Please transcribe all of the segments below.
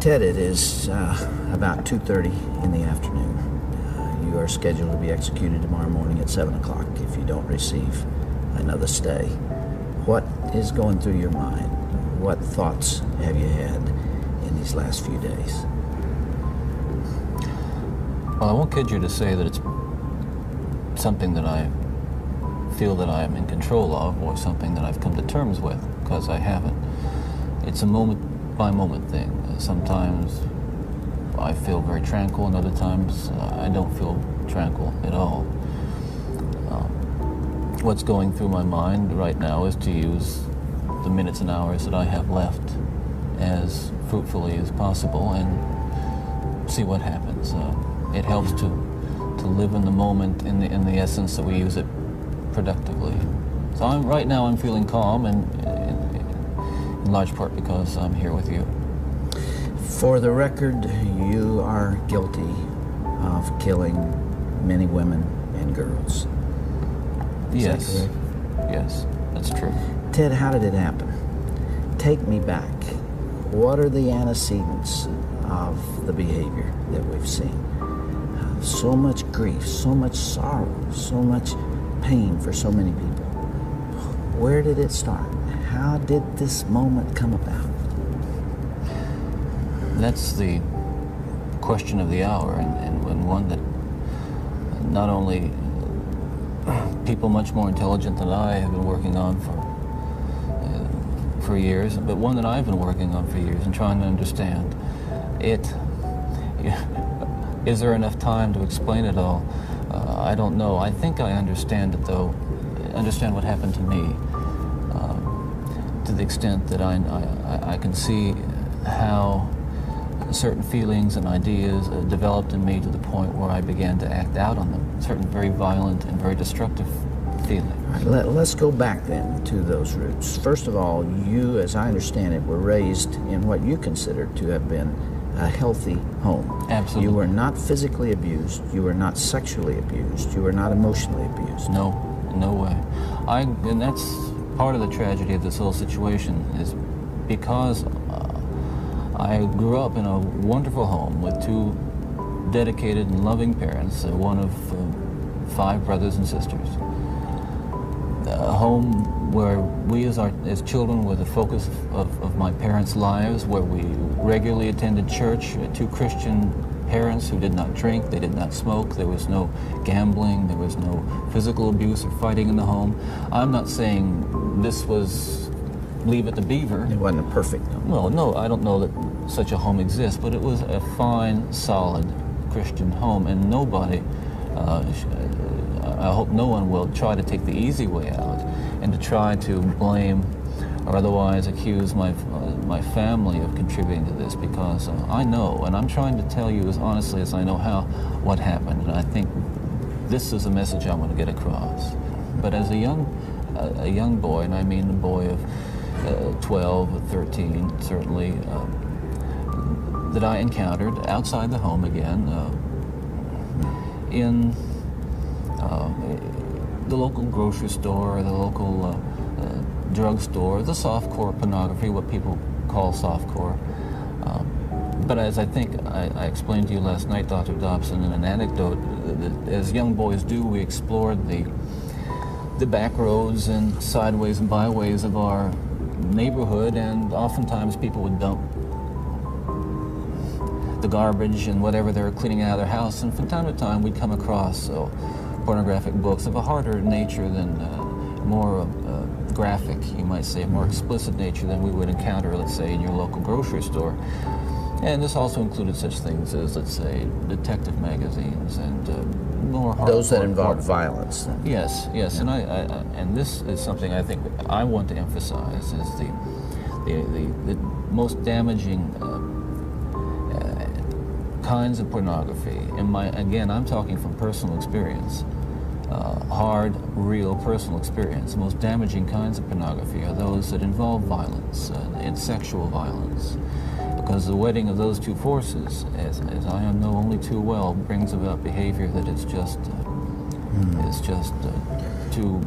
Ted, it is about 2:30 in the afternoon. You are scheduled to be executed tomorrow morning at 7 o'clock if you don't receive another stay. What is going through your mind? What thoughts have you had in these last few days? Well, I won't kid you to say that it's something that I feel that I am in control of or something that I've come to terms with, because I haven't. It's a moment-by-moment thing. Sometimes I feel very tranquil, and other times I don't feel tranquil at all. What's going through my mind right now is to use the minutes and hours that I have left as fruitfully as possible and see what happens. It helps to live in the moment in the essence that we use it productively. So right now I'm feeling calm, and in large part because I'm here with you. For the record, you are guilty of killing many women and girls. Yes. Yes, that's true. Ted, how did it happen? Take me back. What are the antecedents of the behavior that we've seen? So much grief, so much sorrow, so much pain for so many people. Where did it start? How did this moment come about? That's the question of the hour, and one that not only people much more intelligent than I have been working on for years, but one that I've been working on for years and trying to understand. Is there enough time to explain it all? I don't know. I think I understand it, though. Understand what happened to me, to the extent that I can see how certain feelings and ideas developed in me to the point where I began to act out on them. Certain very violent and very destructive feelings. Let's go back then to those roots. First of all, you, as I understand it, were raised in what you consider to have been a healthy home. Absolutely. You were not physically abused. You were not sexually abused. You were not emotionally abused. No, no way. And that's part of the tragedy of this whole situation, is because I grew up in a wonderful home with two dedicated and loving parents, one of 5 brothers and sisters. A home where we as children were the focus of my parents' lives, where we regularly attended church, 2 Christian parents who did not drink, they did not smoke, there was no gambling, there was no physical abuse or fighting in the home. I'm not saying this was Leave It to Beaver. It wasn't a perfect home. Well, no, I don't know that such a home exists, but it was a fine, solid Christian home, and nobody, I hope no one will try to take the easy way out and to try to blame or otherwise accuse my family of contributing to this, because I know, and I'm trying to tell you as honestly as I know what happened, and I think this is a message I want to get across. But as a young boy, and I mean a boy of 12 or 13, certainly, that I encountered outside the home again, in the local grocery store, the local drugstore, the softcore pornography, what people call softcore. But as I think I explained to you last night, Dr. Dobson, in an anecdote, that as young boys do, we explored the back roads and sideways and byways of our neighborhood, and oftentimes people would dump the garbage and whatever they were cleaning out of their house, and from time to time we'd come across pornographic books of a harder nature than more graphic, you might say, more explicit nature than we would encounter, let's say, in your local grocery store. And this also included such things as, let's say, detective magazines and more hard, those that involve violence. Then. Yes, yes, yeah. And this is something I think I want to emphasize, is the most damaging kinds of pornography. Again, I'm talking from personal experience, hard, real personal experience. The most damaging kinds of pornography are those that involve violence and sexual violence, because the wedding of those two forces, as I know only too well, brings about behavior that is just too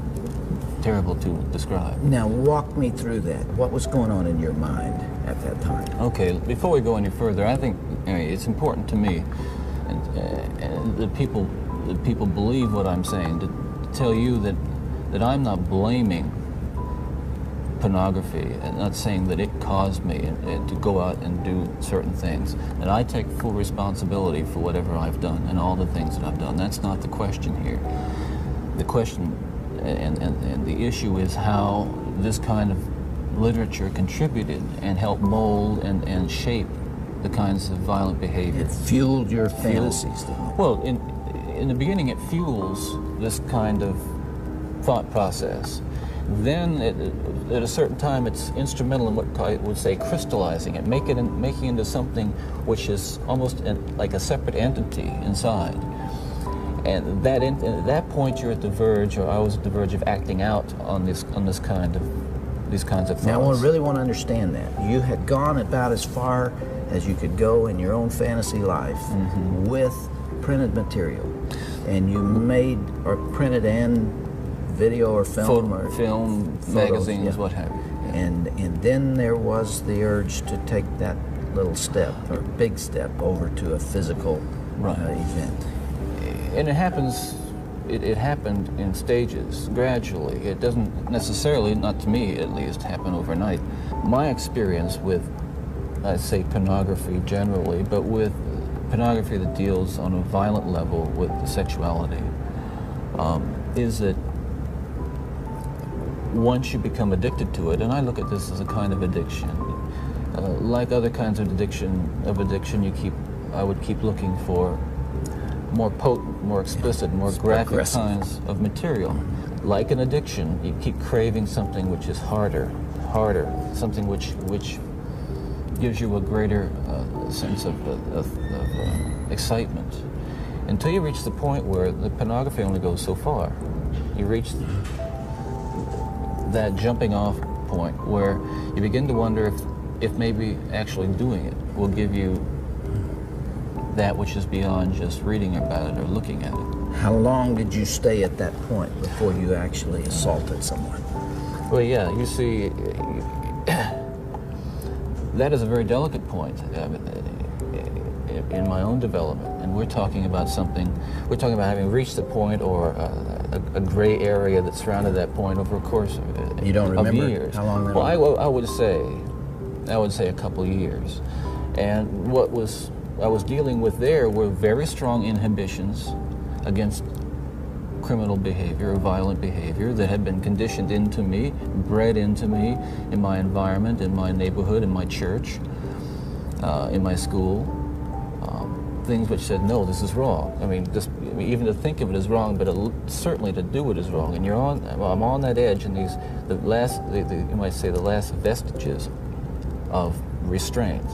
terrible to describe. Now walk me through that. What was going on in your mind at that time? Okay, before we go any further, I think it's important to me, and the people believe what I'm saying, to tell you that I'm not blaming pornography and not saying that it caused me to go out and do certain things. And I take full responsibility for whatever I've done and all the things that I've done. That's not the question here. The question and the issue is how this kind of literature contributed and helped mold and shape the kinds of violent behavior. It fueled your fantasies, didn't it? Well, in the beginning it fuels this kind of thought process. Then at a certain time it's instrumental in what I would say crystallizing it, making it into something which is almost like a separate entity inside. And at that point you're at the verge, or I was at the verge of acting out on these kinds of thoughts. Now I really want to understand that. You had gone about as far as you could go in your own fantasy life with printed material, and you made or printed and video or film or film, photos, magazines, what have you. And then there was the urge to take that little step or big step over to a physical event. And it happened in stages, gradually. It doesn't necessarily, not to me at least, happen overnight. My experience with, I'd say, pornography generally, but with pornography that deals on a violent level with sexuality, is that once you become addicted to it, and I look at this as a kind of addiction, like other kinds of addiction, I would keep looking for more potent, more explicit, more graphic kinds of material. Like an addiction, you keep craving something which is harder, something which gives you a greater sense of excitement, until you reach the point where the pornography only goes so far. You reach that jumping off point where you begin to wonder if maybe actually doing it will give you that which is beyond just reading about it or looking at it. How long did you stay at that point before you actually assaulted someone? Well, yeah, you see, that is a very delicate point in my own development, and we're talking about having reached the point or a gray area that surrounded that point over a course of You don't remember years. How long that was? was? I would say a couple of years. And what I was dealing with there were very strong inhibitions against criminal behavior or violent behavior that had been conditioned into me, bred into me in my environment, in my neighborhood, in my church, in my school. Things which said, no, this is wrong. I mean, even to think of it is wrong, but certainly to do it is wrong. And I'm on that edge, and you might say the last vestiges of restraint.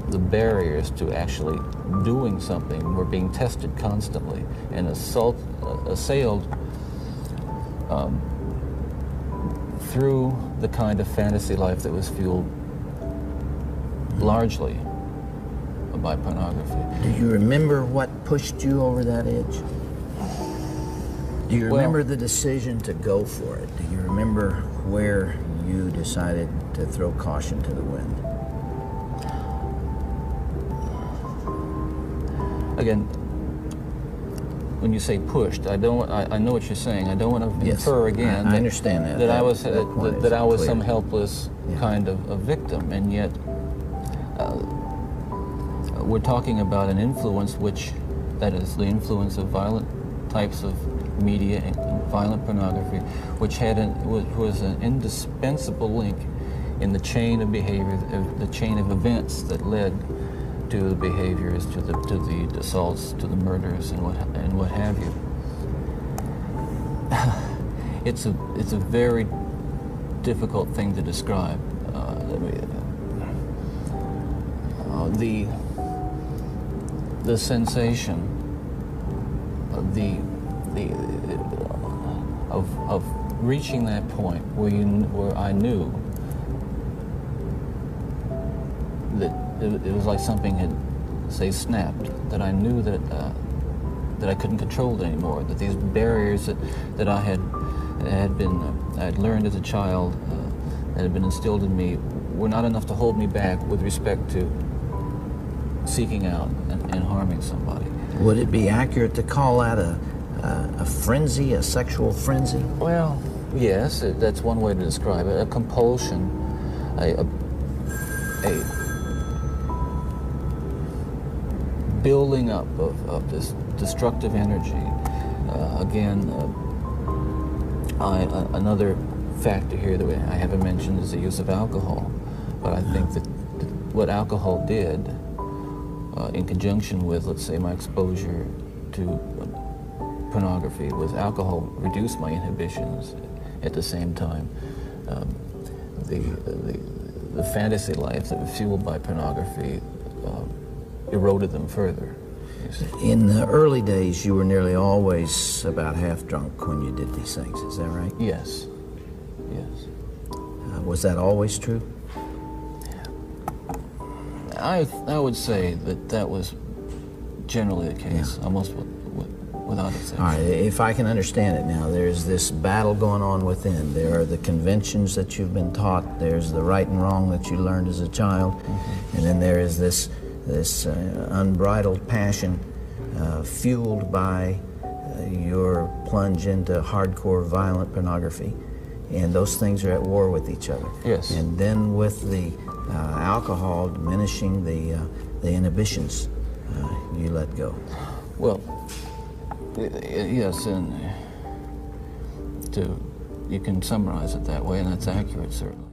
The barriers to actually doing something were being tested constantly and assailed through the kind of fantasy life that was fueled largely by pornography. Do you remember what pushed you over that edge? Do you remember the decision to go for it? Do you remember where you decided to throw caution to the wind? Again, when you say pushed, I know what you're saying. I don't want to infer again. I understand that. That I was some helpless kind of a victim, and yet we're talking about an influence that is the influence of violent types of media and violent pornography, which was an indispensable link in the chain of behavior, the chain of events that led to the behaviors, to the assaults, to the murders, and what have you. It's a very difficult thing to describe. The sensation of reaching that point where I knew that it was like something had, say, snapped, that I knew that I couldn't control it anymore, that these barriers that I had I'd learned as a child, that had been instilled in me, were not enough to hold me back with respect to seeking out and harming somebody. Would it be accurate to call that a frenzy, a sexual frenzy? Well, yes, that's one way to describe it. A compulsion, a building up of this destructive energy. Another factor here that I haven't mentioned is the use of alcohol. But I think that what alcohol did, in conjunction with, let's say, my exposure to pornography, was alcohol reduced my inhibitions. At the same time, the fantasy life that was fueled by pornography eroded them further. In the early days, you were nearly always about half drunk when you did these things. Is that right? Yes. Yes. Was that always true? I would say that was generally the case, almost without exception. All right, if I can understand it now, there's this battle going on within. There are the conventions that you've been taught. There's the right and wrong that you learned as a child. Mm-hmm. And then there is this unbridled passion fueled by your plunge into hardcore violent pornography. And those things are at war with each other. Yes. And then with the alcohol diminishing the inhibitions, you let go. Well, yes, and you can summarize it that way, and that's accurate, certainly.